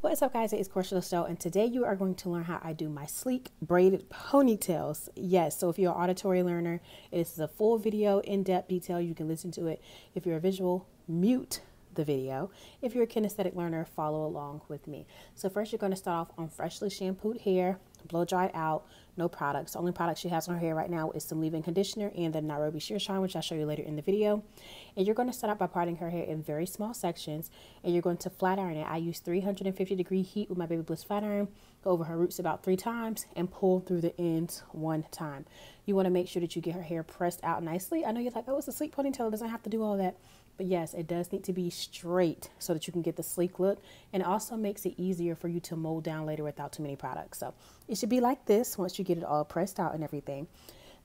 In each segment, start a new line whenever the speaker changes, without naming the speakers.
What's up, guys? It's Portia Show, and today you are going to learn how I do my sleek braided ponytails. Yes, so if you're an auditory learner, it's a full video, in-depth detail. You can listen to it. If you're a visual, mute the video. If you're a kinesthetic learner, follow along with me. So first, you're going to start off on freshly shampooed hair, blow dried out, no products. The only product she has on her hair right now is some leave-in conditioner and the Nairobi Sheer Shine, which I'll show you later in the video. And you're going to start out by parting her hair in very small sections, and you're going to flat iron it. I use 350-degree heat with my Baby Bliss flat iron. Go over her roots about 3 times and pull through the ends 1 time. You want to make sure that you get her hair pressed out nicely. I know you're like, oh, it's a sleek ponytail. It doesn't have to do all that. But yes, it does need to be straight so that you can get the sleek look, and it also makes it easier for you to mold down later without too many products. So it should be like this once you get it all pressed out and everything.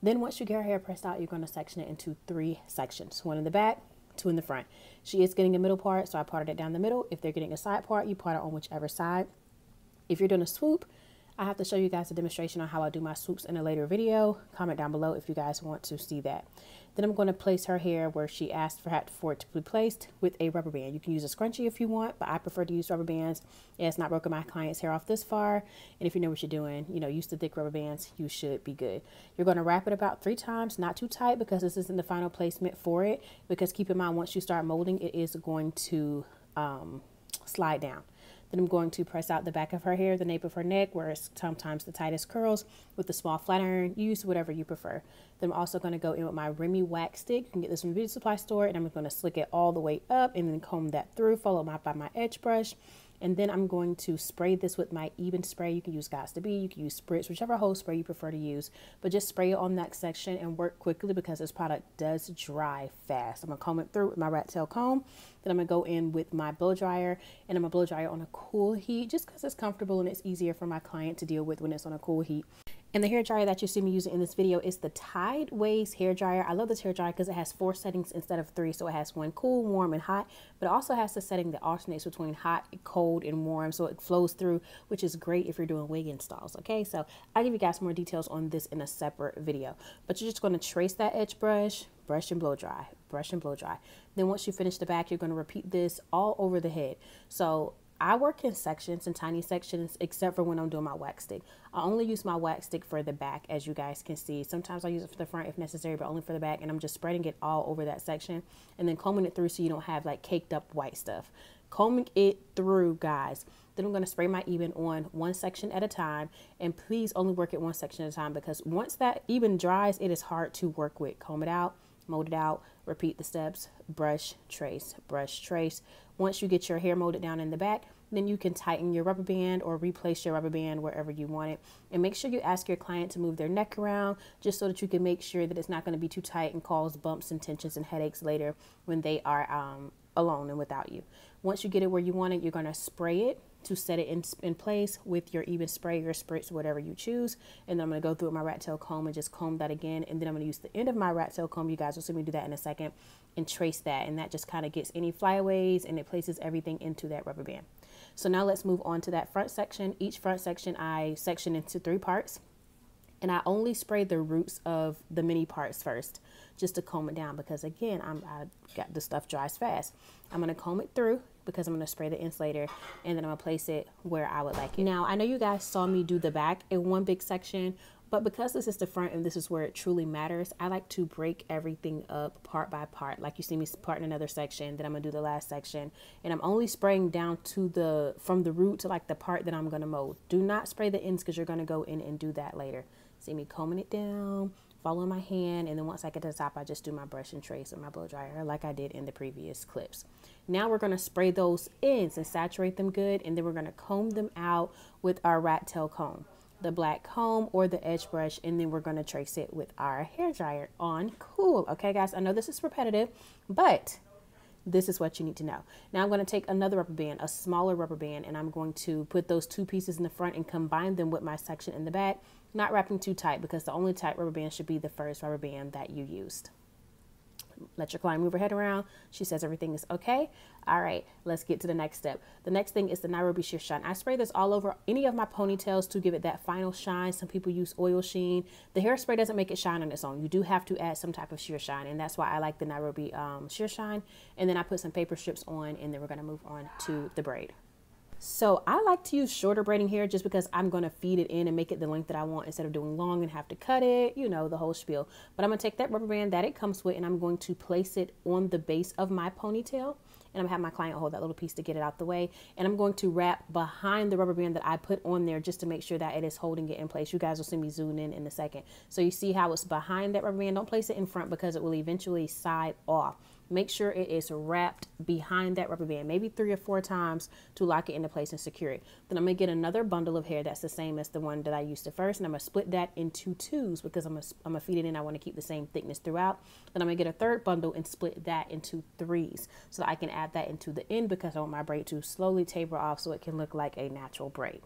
Then once you get her hair pressed out, you're going to section it into 3 sections, 1 in the back, 2 in the front. She is getting a middle part, so I parted it down the middle. If they're getting a side part, you part it on whichever side. If you're doing a swoop, I have to show you guys a demonstration on how I do my swoops in a later video. Comment down below if you guys want to see that. Then I'm going to place her hair where she asked for it to be placed with a rubber band. You can use a scrunchie if you want, but I prefer to use rubber bands. It has not broken my client's hair off this far. And if you know what you're doing, use the thick rubber bands, you should be good. You're going to wrap it about 3 times, not too tight because this isn't the final placement for it. Because keep in mind, once you start molding, it is going to slide down. Then I'm going to press out the back of her hair, the nape of her neck, where it's sometimes the tightest curls, with the small flat iron. Use whatever you prefer. Then I'm also going to go in with my Remy wax stick. You can get this from the beauty supply store, and I'm going to slick it all the way up and then comb that through, followed by my edge brush. And then I'm going to spray this with my Even spray. You can use Gots to Be, you can use Spritz, whichever hose spray you prefer to use. But just spray it on that section and work quickly because this product does dry fast. I'm going to comb it through with my rat tail comb. Then I'm going to go in with my blow dryer, and I'm going to blow dryer on a cool heat just because it's comfortable and it's easier for my client to deal with when it's on a cool heat. And the hair dryer that you see me using in this video is the Tideways hair dryer. I love this hair dryer because it has 4 settings instead of 3. So it has 1 cool, warm, and hot, but it also has the setting that alternates between hot, cold, and warm. So it flows through, which is great if you're doing wig installs. Okay, so I'll give you guys more details on this in a separate video. But you're just going to trace that edge brush, brush and blow dry, brush and blow dry. Then once you finish the back, you're going to repeat this all over the head. So I work in sections, in tiny sections, except for when I'm doing my wax stick. I only use my wax stick for the back, as you guys can see. Sometimes I use it for the front if necessary, but only for the back. And I'm just spreading it all over that section and then combing it through so you don't have like caked up white stuff. Combing it through, guys. Then I'm going to spray my Even on 1 section at a time. And please only work it 1 section at a time because once that Even dries, it is hard to work with. Comb it out, mold it out, repeat the steps, brush, trace, brush, trace. Once you get your hair molded down in the back, then you can tighten your rubber band or replace your rubber band wherever you want it. And make sure you ask your client to move their neck around just so that you can make sure that it's not going to be too tight and cause bumps and tensions and headaches later when they are alone and without you. Once you get it where you want it, you're going to spray it to set it in place with your Even spray, your Spritz, whatever you choose. And then I'm going to go through with my rat tail comb and just comb that again. And then I'm going to use the end of my rat tail comb. You guys will see me do that in a second and trace that. And that just kind of gets any flyaways and it places everything into that rubber band. So now let's move on to that front section. Each front section I section into 3 parts. And I only spray the roots of the mini parts first, just to comb it down because again, I got the stuff dries fast. I'm going to comb it through because I'm going to spray the ends later, and then I'm going to place it where I would like it. Now, I know you guys saw me do the back in 1 big section, but because this is the front and this is where it truly matters, I like to break everything up part by part. Like you see me parting another section, then I'm going to do the last section, and I'm only spraying down to from the root to like the part that I'm going to mold. Do not spray the ends because you're going to go in and do that later. See me combing it down, following my hand, and then once I get to the top, I just do my brush and trace with my blow dryer like I did in the previous clips. Now we're going to spray those ends and saturate them good, and then we're going to comb them out with our rat tail comb, the black comb or the edge brush, and then we're going to trace it with our hair dryer on cool. Okay, guys, I know this is repetitive, but this is what you need to know. Now I'm going to take another rubber band, a smaller rubber band, and I'm going to put those 2 pieces in the front and combine them with my section in the back, not wrapping too tight because the only tight rubber band should be the first rubber band that you used. Let your client move her head around. She says everything is okay. All right, let's get to the next step. The next thing is the Nairobi Sheer Shine. I spray this all over any of my ponytails to give it that final shine. Some people use oil sheen. The hairspray doesn't make it shine on its own. You do have to add some type of sheer shine, and that's why I like the Nairobi Sheer Shine. And then I put some paper strips on, and then we're going to move on to the braid. So I like to use shorter braiding hair just because I'm going to feed it in and make it the length that I want instead of doing long and have to cut it, you know, the whole spiel. But I'm going to take that rubber band that it comes with and I'm going to place it on the base of my ponytail. And I'm going to have my client hold that little piece to get it out the way. And I'm going to wrap behind the rubber band that I put on there just to make sure that it is holding it in place. You guys will see me zoom in a second. So you see how it's behind that rubber band. Don't place it in front because it will eventually side off. Make sure it is wrapped behind that rubber band, maybe 3 or 4 times to lock it into place and secure it. Then I'm going to get another bundle of hair that's the same as the one that I used at first. And I'm going to split that into 2s because I'm going to feed it in. I want to keep the same thickness throughout. Then I'm going to get a third bundle and split that into 3s so that I can add that into the end because I want my braid to slowly taper off so it can look like a natural braid.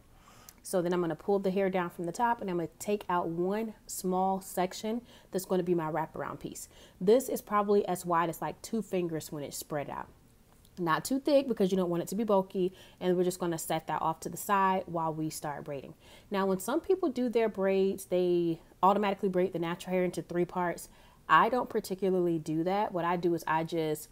So then I'm going to pull the hair down from the top and I'm going to take out one small section that's going to be my wraparound piece. This is probably as wide as like 2 fingers when it's spread out. Not too thick because you don't want it to be bulky, and we're just going to set that off to the side while we start braiding. Now, when some people do their braids, they automatically braid the natural hair into 3 parts. I don't particularly do that. What I do is I just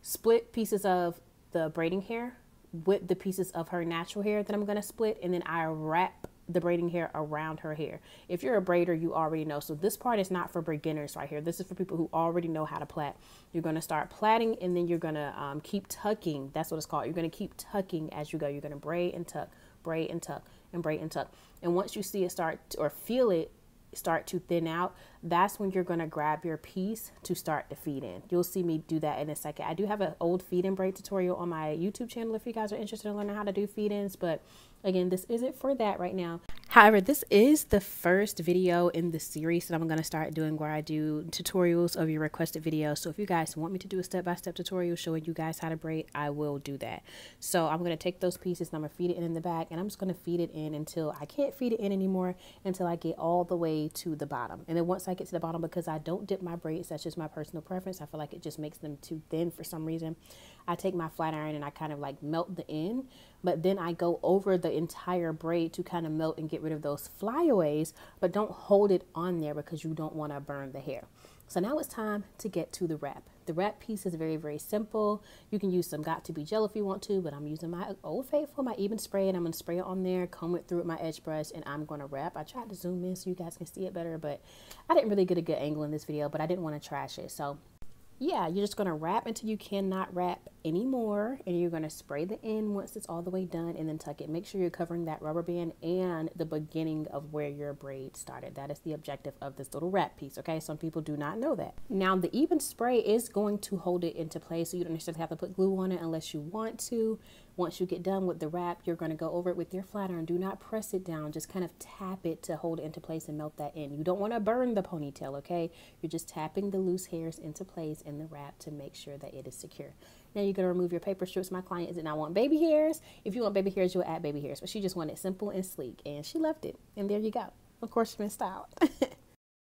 split pieces of the braiding hair with the pieces of her natural hair that I'm going to split, and then I wrap the braiding hair around her hair. If you're a braider, you already know. So this part is not for beginners right here. This is for people who already know how to plait. You're going to start plaiting and then you're going to keep tucking. That's what it's called. You're going to keep tucking as you go. You're going to braid and tuck, braid and tuck, and braid and tuck. And once you see it start or feel it start to thin out, that's when you're going to grab your piece to start to feed in. You'll see me do that in a second. I do have an old feed in braid tutorial on my YouTube channel if you guys are interested in learning how to do feed ins, but again, this isn't for that right now. However, this is the first video in the series that I'm going to start doing where I do tutorials of your requested videos. So if you guys want me to do a step-by-step tutorial showing you guys how to braid, I will do that. So I'm going to take those pieces and I'm going to feed it in the back, and I'm just going to feed it in until I can't feed it in anymore, until I get all the way to the bottom. And then once I get to the bottom, because I don't dip my braids, that's just my personal preference. I feel like it just makes them too thin for some reason. I take my flat iron and I kind of like melt the end, but then I go over the entire braid to kind of melt and get rid of those flyaways, but don't hold it on there because you don't want to burn the hair. So now it's time to get to the wrap. The wrap piece is very, very simple. You can use some Got2b gel if you want to, but I'm using my Old Faithful, my Even Spray, and I'm going to spray it on there, comb it through with my edge brush, and I'm going to wrap. I tried to zoom in so you guys can see it better, but I didn't really get a good angle in this video, but I didn't want to trash it. So yeah, you're just going to wrap until you cannot wrap anymore, and you're going to spray the end once it's all the way done and then tuck it. Make sure you're covering that rubber band and the beginning of where your braid started. That is the objective of this little wrap piece, okay? Some people do not know that. Now, the Even Spray is going to hold it into place, so you don't necessarily have to put glue on it unless you want to. Once you get done with the wrap, you're going to go over it with your flat iron. Do not press it down. Just kind of tap it to hold it into place and melt that in. You don't want to burn the ponytail, okay? You're just tapping the loose hairs into place in the wrap to make sure that it is secure. Now you're going to remove your paper strips. My client did not want baby hairs. If you want baby hairs, you'll add baby hairs. But she just wanted simple and sleek, and she loved it. And there you go. Of course, she's been styled.